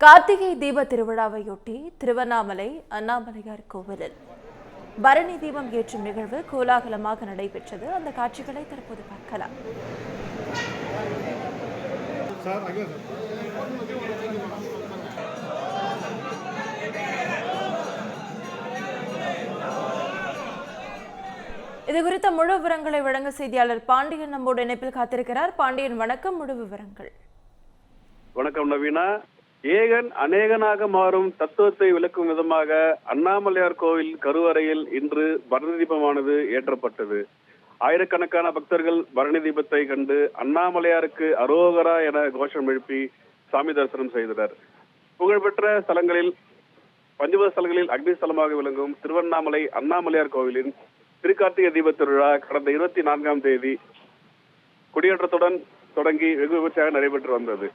கார்த்திகை தீப திருவிழாவையொட்டி திருவண்ணாமலை அண்ணாமலையார் கோவிலில் பரணி தீபம் ஏற்றும் நிகழ்வு கோலாகலமாக நடைபெற்றது. அந்த காட்சிகளை தற்போது பார்க்கலாம். இதுகுறித்த முழு விவரங்களை வழங்க செய்தியாளர் பாண்டியன் நம்மோடு இணைப்பில் காத்திருக்கிறார். பாண்டியன், வணக்கம். முழு விவரங்கள். வணக்கம் நவீனா. ஏகன் அநேகனாக மாறும் தத்துவத்தை விளக்கும் விதமாக அண்ணாமலையார் கோவில் கருவறையில் இன்று பரணி தீபமானது ஏற்றப்பட்டது. ஆயிரக்கணக்கான பக்தர்கள் பரணி தீபத்தை கண்டு அண்ணாமலையாருக்கு அரோகரா என கோஷம் எழுப்பி சாமி தரிசனம் செய்தனர். புகழ்பெற்ற ஸ்தலங்களில் பஞ்சபூத ஸ்தலங்களில் அக்னி ஸ்தலமாக விளங்கும் திருவண்ணாமலை அண்ணாமலையார் கோவிலின் திருக்கார்த்திகை தீப திருவிழா கடந்த 24ஆம் தேதி கொடியேற்றத்துடன் தொடங்கி வெகு விமர்சையாக நடைபெற்று வந்தது.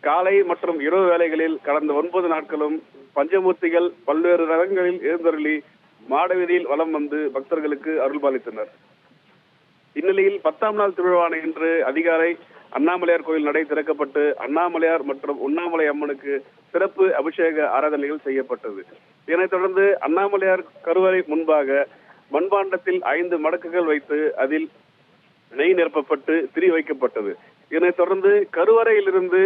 காலை மற்றும் இரவு வேளைகளில் கடந்த 9 நாட்களும் பஞ்சமூர்த்திகள் பல்வேறு ரகங்களில் எழுந்தருளி மாடவீதியில் வலம் வந்து பக்தர்களுக்கு அருள்பாலித்தனர். இந்நிலையில் 10ஆம் நாள் திருவிழாவான இன்று அதிகாலை அண்ணாமலையார் கோயில் நடை திறக்கப்பட்டு அண்ணாமலையார் மற்றும் உண்ணாமலை அம்மனுக்கு சிறப்பு அபிஷேக ஆராதனைகள் செய்யப்பட்டது. இதனைத் தொடர்ந்து அண்ணாமலையார் கருவறை முன்பாக மண்பாண்டத்தில் 5 மடக்குகள் வைத்து அதில் நெய் நிரப்பப்பட்டு திரி வைக்கப்பட்டது. இதனைத் தொடர்ந்து கருவறையிலிருந்து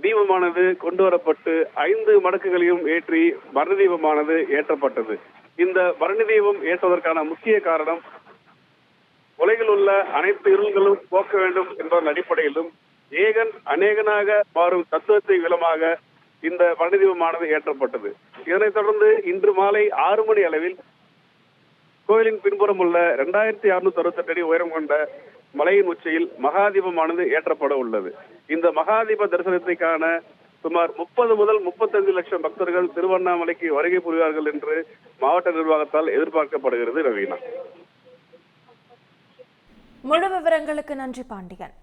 தீபமானது கொண்டு வரப்பட்டு 5 மடக்குகளையும் ஏற்றி பரணி தீபமானது ஏற்றப்பட்டது. இந்த பரணி தீபம் ஏற்றுவதற்கான முக்கிய காரணம் உலகில் உள்ள அனைத்து இருள்களும் போக்க வேண்டும் என்பதன் அடிப்படையிலும் ஏகன் அநேகனாக மாறும் தத்துவத்தை விலமாக இந்த பரணி தீபமானது ஏற்றப்பட்டது. இதனைத் தொடர்ந்து இன்று மாலை 6 மணி அளவில் கோயிலின் பின்புறம் உள்ள 2668 அடி உயரம் கொண்ட மலையின் உச்சியில் மகாதீபமானது ஏற்றப்பட உள்ளது. இந்த மகாதீப தரிசனத்தை காண சுமார் 30 முதல் 35 லட்சம் பக்தர்கள் திருவண்ணாமலைக்கு வருகை புரிவார்கள் என்று மாவட்ட நிர்வாகத்தால் எதிர்பார்க்கப்படுகிறது. ரவீனா, முழு விவரங்களுக்கு நன்றி பாண்டியன்.